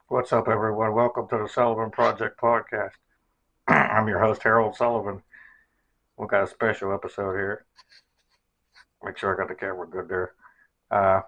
What's up, everyone? Welcome to the Sullivan Project podcast. I'm your host, Harold Sullivan. We got a special episode here. Make sure I got the camera good there. Uh,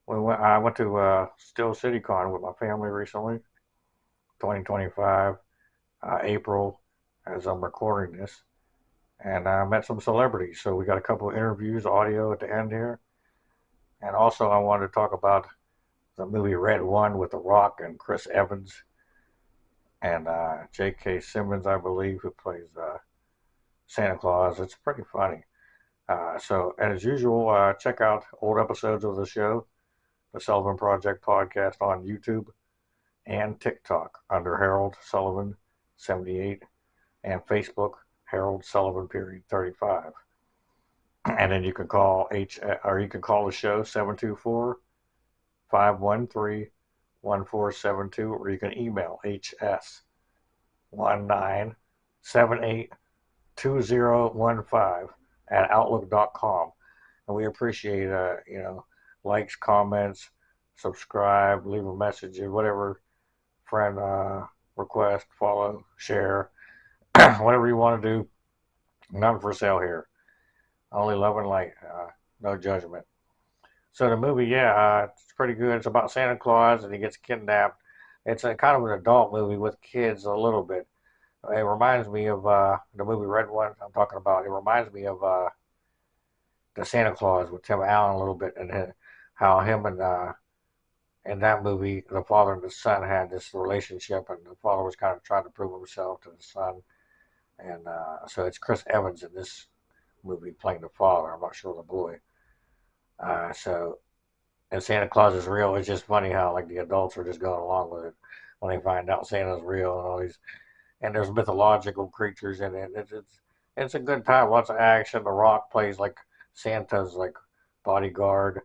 I went to Still City Con with my family recently, 2025, April, as I'm recording this. And I met some celebrities. So we got a couple of interviews, audio at the end here. And also, I wanted to talk about the movie Red One with The Rock and Chris Evans and J.K. Simmons, I believe, who plays Santa Claus. It's pretty funny. So, as usual, check out old episodes of the show, the Sullivan Project podcast on YouTube and TikTok under Harold Sullivan 78 and Facebook Harold Sullivan period 35. And then you can call the show 724-513-1472, or you can email hs19782015 at outlook.com. And we appreciate, likes, comments, subscribe, leave a message, whatever friend request, follow, share, whatever you want to do. Nothing for sale here. Only love and light, no judgment. So the movie, it's pretty good. It's about Santa Claus and he gets kidnapped. It's a kind of an adult movie with kids a little bit. It reminds me of the movie Red One I'm talking about. It reminds me of the Santa Claus with Tim Allen a little bit, and how him and in that movie, the father and the son had this relationship, and the father was kind of trying to prove himself to the son. And so it's Chris Evans in this movie playing the father. I'm not sure the boy. So, and Santa Claus is real. It's just funny how like the adults are just going along with it when they find out Santa's real and all these. And there's mythological creatures in it. It's a good time. Lots of action. The Rock plays like Santa's like bodyguard,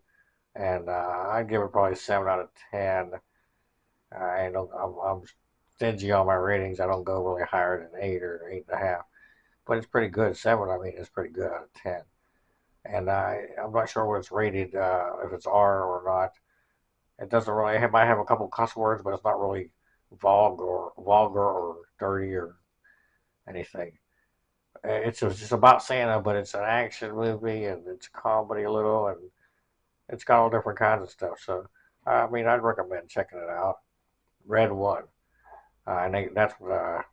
and I'd give it probably 7 out of 10. I'm stingy on my ratings. I don't go really higher than 8 or 8.5, but it's pretty good. 7, I mean, is pretty good out of 10. And I'm not sure what it's rated, if it's R or not. It doesn't really. It might have a couple cuss words, but it's not really vulgar or dirty or anything. It's just about Santa, but it's an action movie and it's comedy a little, and it's got all different kinds of stuff. So, I mean, I'd recommend checking it out. Red One, and that's what I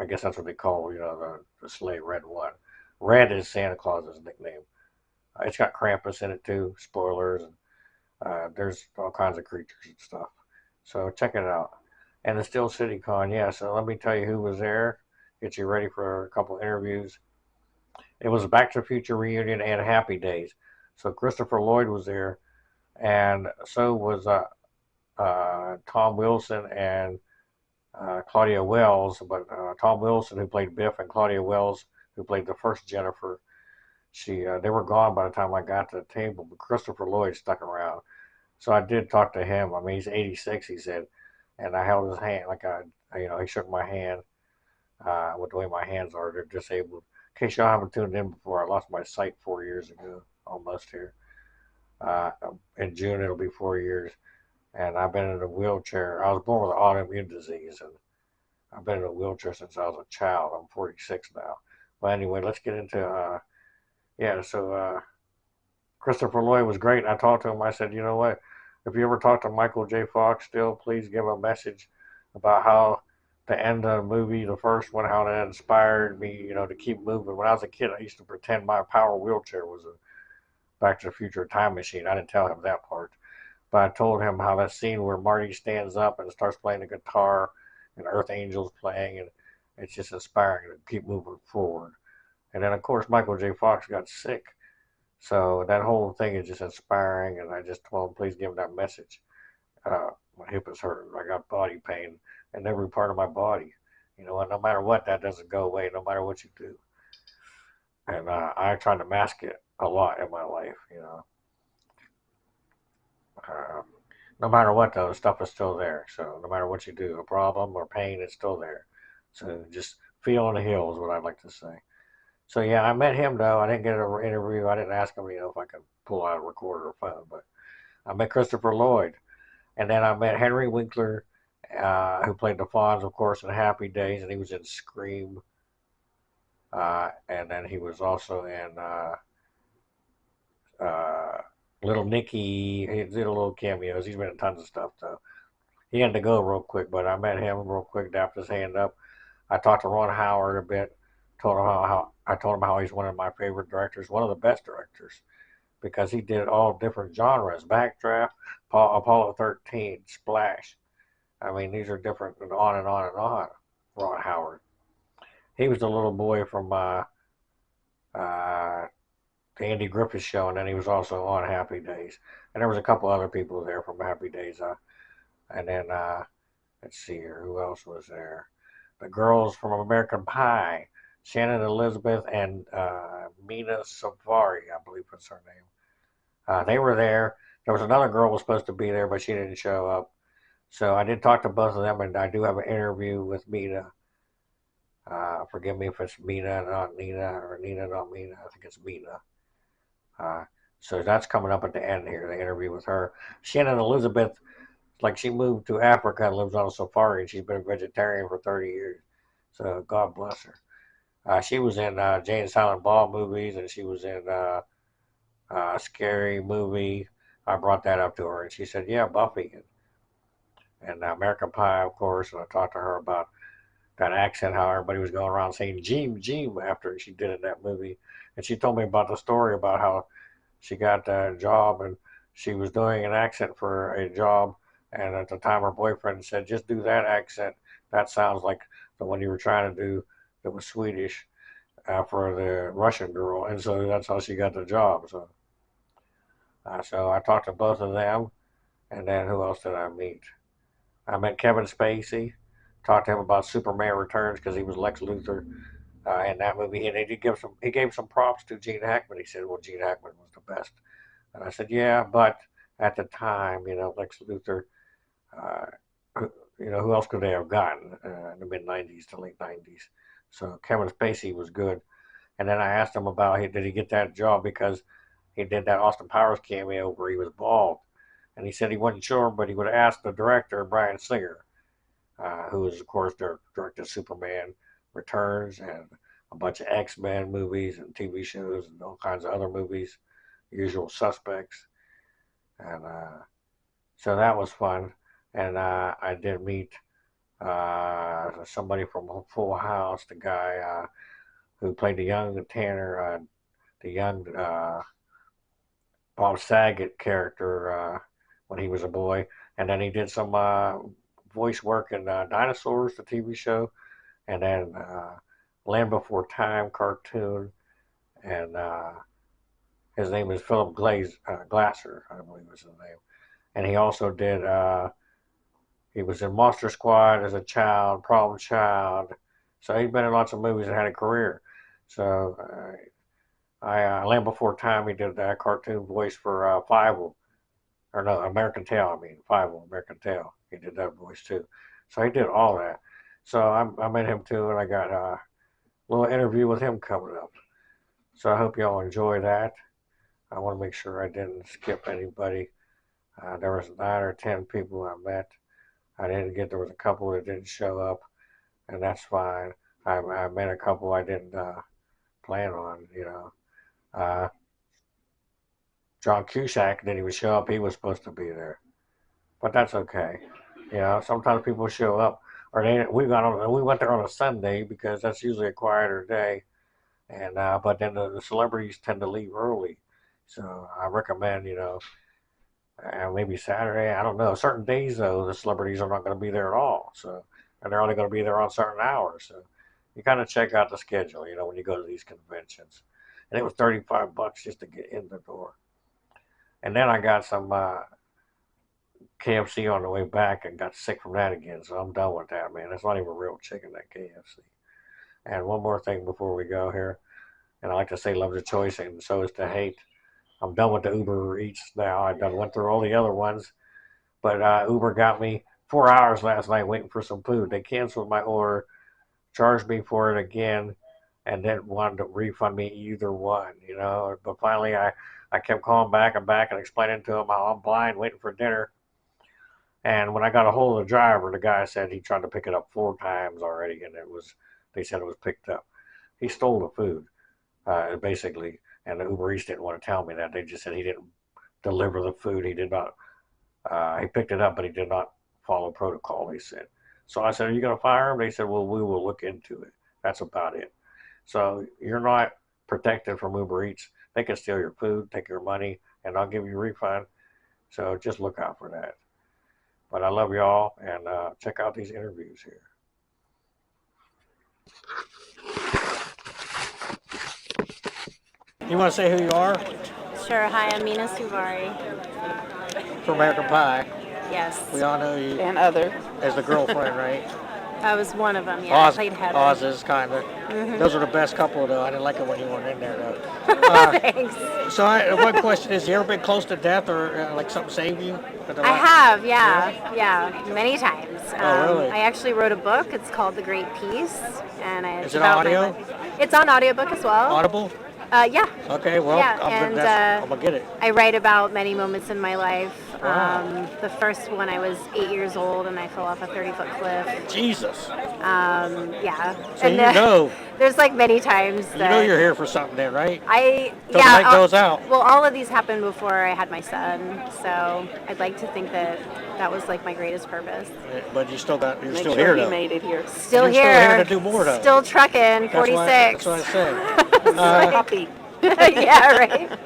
guess that's what they call the sleigh Red One. Red is Santa Claus's nickname. It's got Krampus in it too. Spoilers. And there's all kinds of creatures and stuff. So check it out. And the Still City Con, yeah. So let me tell you who was there. Get you ready for a couple interviews. It was a Back to the Future reunion and Happy Days. So Christopher Lloyd was there, and so was Tom Wilson and Claudia Wells. But Tom Wilson, who played Biff, and Claudia Wells, who played the first Jennifer, they were gone by the time I got to the table. But Christopher Lloyd stuck around, so I did talk to him. I mean, he's 86, he said, and I held his hand he shook my hand. With the way my hands are, they're disabled. In case y'all haven't tuned in before, I lost my sight 4 years ago, almost here. Uh, in June, it'll be 4 years. And I've been in a wheelchair. I was born with an autoimmune disease, and I've been in a wheelchair since I was a child. I'm 46 now. But anyway, let's get into, Christopher Lloyd was great. I talked to him. I said, you know what? If you ever talk to Michael J. Fox still, please give a message about how the end of the movie, the first one, how that inspired me, to keep moving. When I was a kid, I used to pretend my power wheelchair was a Back to the Future time machine. I didn't tell him that part, but I told him how that scene where Marty stands up and starts playing the guitar and Earth Angel's playing, and it's just inspiring to keep moving forward. And then, of course, Michael J. Fox got sick. So that whole thing is just inspiring, and I just told him, please give him that message. My hip is hurting. I got body pain in every part of my body. And no matter what, that doesn't go away, no matter what you do. And I try to mask it a lot in my life. Uh, no matter what, though, the stuff is still there. So no matter what you do, a problem or pain is still there. So just feel on the hill is what I'd like to say. So yeah, I met him though. I didn't get an interview. I didn't ask him, if I could pull out a recorder or phone, but I met Christopher Lloyd, and then I met Henry Winkler, who played the Fonz, of course, in Happy Days, and he was in Scream, and then he was also in uh, Little Nicky. He did a little cameos. He's been in tons of stuff though. He had to go real quick, but I met him real quick, dapped his hand up. I talked to Ron Howard a bit. Told him how I told him how he's one of my favorite directors, one of the best directors, because he did all different genres. Backdraft, Apollo 13, Splash. I mean, these are different, and on and on and on. Ron Howard. He was the little boy from uh, the Andy Griffith Show, and then he was also on Happy Days. And there was a couple other people there from Happy Days. And then let's see here, who else was there? The girls from American Pie, Shannon Elizabeth and Mena Suvari, I believe was her name. They were there. There was another girl who was supposed to be there, but she didn't show up. So I did talk to both of them, and I do have an interview with Mena. Forgive me if it's Mena, not Nina, or Nina, not Mena. I think it's Mena. Uh, so that's coming up at the end here, the interview with her. Shannon Elizabeth, like she moved to Africa and lives on a safari, and she's been a vegetarian for 30 years. So God bless her. She was in Jay and Silent Bob movies, and she was in Scary Movie. I brought that up to her, and she said, "Yeah, Buffy and American Pie, of course." And I talked to her about that accent, how everybody was going around saying "Jeem, Jeem" after she did it in that movie, and she told me about the story about how she got that job and she was doing an accent for a job, and at the time her boyfriend said, "Just do that accent. That sounds like the one you were trying to do that was Swedish." For the Russian girl, and so that's how she got the job. So I talked to both of them, and then who else did I meet? I met Kevin Spacey. Talked to him about Superman Returns because he was Lex Luthor in that movie, and he gave some props to Gene Hackman. He said, "Well, Gene Hackman was the best," and I said, "Yeah, but at the time, Lex Luthor, uh, who else could they have gotten in the mid '90s to late '90s?" So Kevin Spacey was good. And then I asked him about did he get that job because he did that Austin Powers cameo where he was bald, and he said he wasn't sure, but he would ask the director Bryan Singer, who is of course directed Superman Returns and a bunch of X-Men movies and TV shows and all kinds of other movies, Usual Suspects, and so that was fun. And I did meet somebody from Full House, the guy who played the young Tanner, the young Bob Saget character when he was a boy, and then he did some voice work in Dinosaurs, the TV show, and then Land Before Time cartoon, and his name is Philip Glasser, I believe was his name, and he also did. He was in Monster Squad as a child, Problem Child, so he's been in lots of movies and had a career. So Land Before Time, he did that cartoon voice for Fievel, or no, American Tail. I mean, Fievel, American Tail. He did that voice too. So he did all that. So I met him too, and I got a little interview with him coming up. So I hope y'all enjoy that. I want to make sure I didn't skip anybody. There was 9 or 10 people I met. There was a couple that didn't show up, and that's fine. I met a couple I didn't plan on. Uh, John Cusack didn't even show up. He was supposed to be there, but that's okay. Sometimes people show up, or we went there on a Sunday because that's usually a quieter day, and but then the celebrities tend to leave early, so I recommend maybe Saturday. I don't know. Certain days though, the celebrities are not going to be there at all, so and they're only going to be there on certain hours. So you kind of check out the schedule, when you go to these conventions. And it was $35 just to get in the door. And then I got some KFC on the way back and got sick from that again. So I'm done with that, man. It's not even real chicken, that KFC. And one more thing before we go here. And I like to say love's a choice and so is to hate. I'm done with the Uber Eats now. I done went through all the other ones. But Uber got me 4 hours last night waiting for some food. They canceled my order, charged me for it again, and didn't want to refund me either one, you know. But finally, I kept calling back and back and explaining to him how I'm blind, waiting for dinner. And when I got a hold of the driver, the guy said he tried to pick it up 4 times already, and they said it was picked up. He stole the food, basically, and the Uber Eats didn't want to tell me that. They just said he didn't deliver the food. He did not. He picked it up, but he did not follow protocol. They said. So I said, "Are you going to fire him?" They said, "Well, we will look into it." That's about it. So you're not protected from Uber Eats. They can steal your food, take your money, and not give you a refund. So just look out for that. But I love y'all, and check out these interviews here. You want to say who you are? Sure. Hi, I'm Mena Suvari. From American Pie. Yes. We all know you. And other. As the girlfriend, right? I was one of them, yeah. I played Heather. Oz's, kind of. Mm-hmm. Those are the best couple, though. I didn't like it when you weren't in there, though. Thanks. So one question is, you ever been close to death or like something saved you? I have, yeah, many times. Oh, really? I actually wrote a book. It's called The Great Peace. Is it audio? It's on audiobook as well. Audible? Yeah. Okay, well, yeah, I'm going to get it. I write about many moments in my life. Wow. The first one, I was 8 years old and I fell off a 30-foot cliff. Jesus. Yeah. So and there's like many times that... You know you're here for something then, right? The light goes out. Well, all of these happened before I had my son, so I'd like to think that was like my greatest purpose. But you're still here, though. You made it here. Still here. Still here to do more, though. Still trucking, 46. That's what I said. Yeah, right.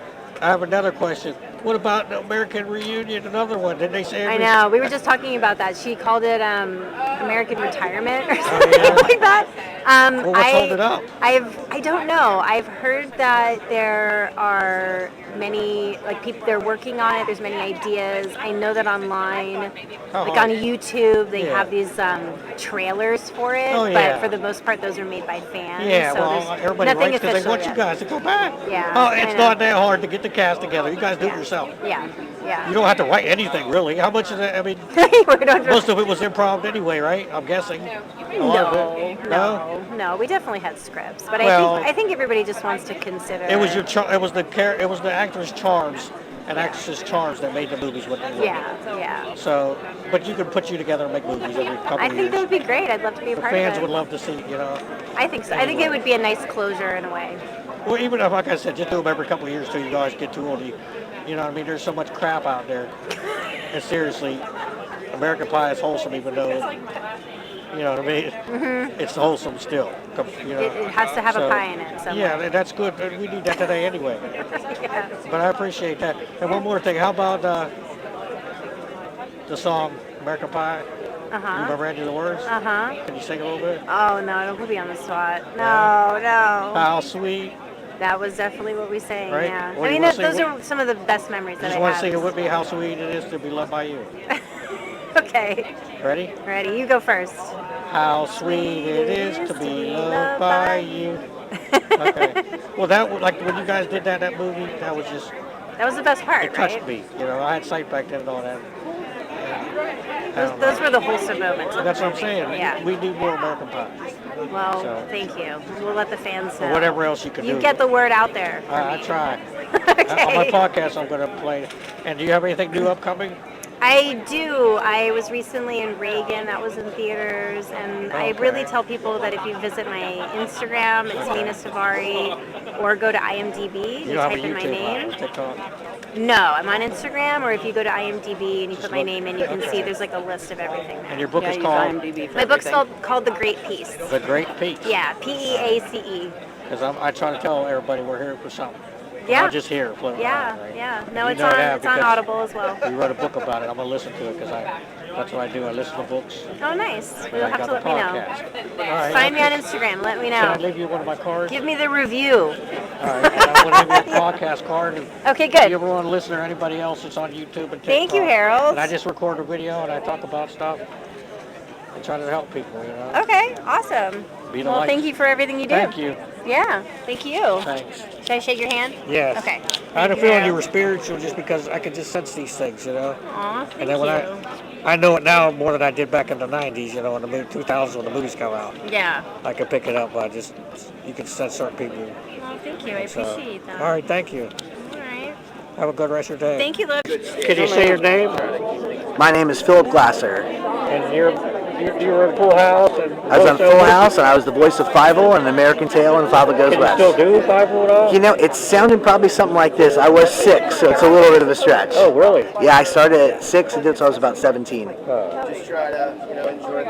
I have another question. What about the American Reunion? Another one? Did they say? I know. We were just talking about that. She called it American Retirement or something like that. Well, what's holding it up? I don't know. I've heard that there are many people. They're working on it. There's many ideas. I know that online, on YouTube, they have these trailers for it. Oh, yeah. But for the most part, those are made by fans. Yeah. So well, everybody writes because they want you guys to go back. Yeah. Oh, it's not that hard to get the cast together. You guys do it yourself. Yeah. You don't have to write anything, really. How much is it? I mean, most of it was improv anyway, right? I'm guessing. No. We definitely had scripts, but I think everybody just wants to consider. It was the actor's charms and actress's charms that made the movies what they were. Yeah. So, but you could put you together and make movies every couple of years. I think that would be great. I'd love to be a part of it. Fans would love to see, I think so. Anyway. I think it would be a nice closure in a way. Well, even if, like I said, just do them every couple of years till you guys get too old. You know what I mean? There's so much crap out there. And seriously, American Pie is wholesome, even though, you know what I mean? Mm-hmm. It's wholesome still. It has to have a pie in it. Somewhere. Yeah, that's good. We need that today anyway. Yeah. But I appreciate that. And one more thing. How about the song American Pie? You remember any of the words? Can you sing a little bit? Oh, no, don't put me on the spot. No. How sweet. That was definitely what we sang, right? Yeah. Well, I mean, those are some of the best memories that I have. You just want to sing it with me, how sweet it is to be loved by you. Okay. Ready? Ready. You go first. How sweet it is to be loved by you. Okay. Well, like when you guys did that movie, that was just... That was the best part, It touched me. I had sight back then and all that. Those were the wholesome moments. That's what I'm saying. Yeah. We need more American Pie. Well, thank you. We'll let the fans know. Or whatever else you can do. You get the word out there. I try. Okay. On my podcast, I'm going to play. And do you have anything new upcoming? I do. I was recently in Reagan. That was in theaters. And I really tell people that if you visit my Instagram, it's Mena Suvari, or go to IMDb and type in my name. TikTok? No, I'm on Instagram, or if you go to IMDb and you put my name in, you can see there's like a list of everything there. And your book is called? My book's called The Great Peace. The Great Peace? Yeah, Peace. Because I try to tell everybody we're here for something. Yeah. Not just here floating around, right? Yeah. No, it's on Audible as well. You wrote a book about it. I'm going to listen to it because that's what I do. I listen to books. Oh, nice. You'll have to let me know. All right. Find me on Instagram. Let me know. Can I leave you one of my cards? Give me the review. All right. And I'm going to leave you a podcast card. Okay, good. If you ever want to listen or anybody else, it's on YouTube and TikTok. Thank you, Harold. And I just record a video and I talk about stuff. I try to help people, Okay, awesome. Well, thank you for everything you do. Thank you. Yeah, thank you. Thanks. Should I shake your hand? Yes. Okay. I had a Thank feeling you. you were spiritual just because I could just sense these things, Aw, thank And then when you. I know it now more than I did back in the 90s, in the mid 2000s when the movies come out. Yeah. I could pick it up by just, you can sense certain people. Well, thank you. I appreciate that. All right, thank you. All right. Have a good rest of your day. Thank you, Lloyd. Can you say your name? My name is Philip Glasser. And you were in Full House. And I was on Full House, and I was the voice of Fievel in American Tail and Fievel Goes Can you West. still do Fievel at all? It sounded probably something like this. I was 6, so it's a little bit of a stretch. Oh, really? Yeah, I started at 6 and did so I was about 17.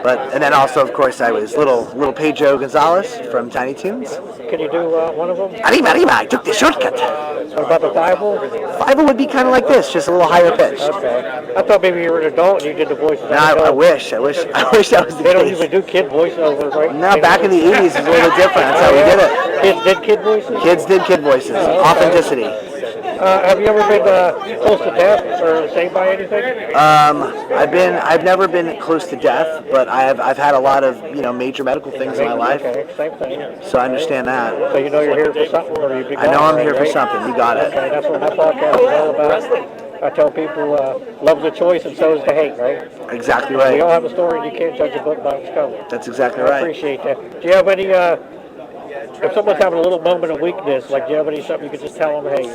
And then also, of course, I was little Pedro Gonzalez from Tiny Toons. Can you do one of them? Arriba, I took the shortcut. What about the Fievel? Fievel would be kind of like this, just a little higher pitch. Okay. I thought maybe you were an adult and you did the voices. No, I wish that was the They don't case. usually do kid voiceovers, right? No, back in the 80s it was a little bit different. That's how we did it. Kids did kid voices? Kids did kid voices. Authenticity. Have you ever been close to death or saved by anything? I've never been close to death, but I've had a lot of major medical things in my life. Okay, same thing. So I understand that. So you know you're here for something, or you I know I'm here for something. You got it. Okay, that's what my podcast is all about. I tell people, love's a choice and so is the hate, right? Exactly We all right. have a story and you can't judge a book by its cover. That's exactly I right. appreciate that. Do you have any, if someone's having a little moment of weakness, like do you have any something you could just tell them, hey,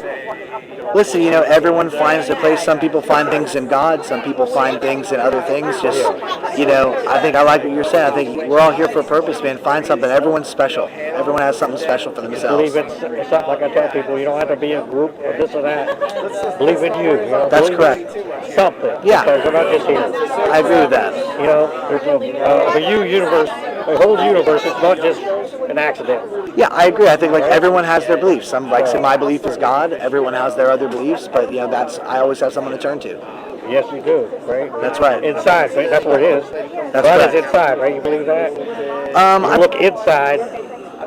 Listen, everyone finds their place. Some people find things in God. Some people find things in other things. Just, I think I like what you're saying. I think we're all here for a purpose, man. Find something. Everyone's special. Everyone has something special for themselves. believe in something like I tell people, you don't have to be a group or this or that. Believe in you. That's Believe correct. in something. Yeah. Because we're not just here. I agree with that. There's a universe, a whole universe. It's not just an accident. Yeah, I agree. I think everyone has their beliefs. Some say my belief is God. Everyone has their other beliefs, but I always have someone to turn to. Yes, you do, right? That's right. Inside, right? That's where it is. That's God right. is inside, right? You believe that? You look inside.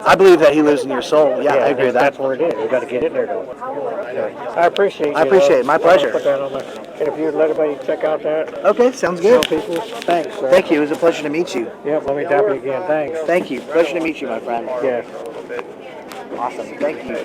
I believe that He lives in your soul. Yeah, I agree with that. That's where it is. You got to get in there, though. I appreciate. I appreciate it. My pleasure. Put that on and if you'd let everybody check out that. Okay, sounds good. Tell people. Thanks. Sir. Thank you. It was a pleasure to meet you. Yep. Let me tap you again. Thanks. Thank you. Pleasure to meet you, my friend. Yes. Awesome. Thank you.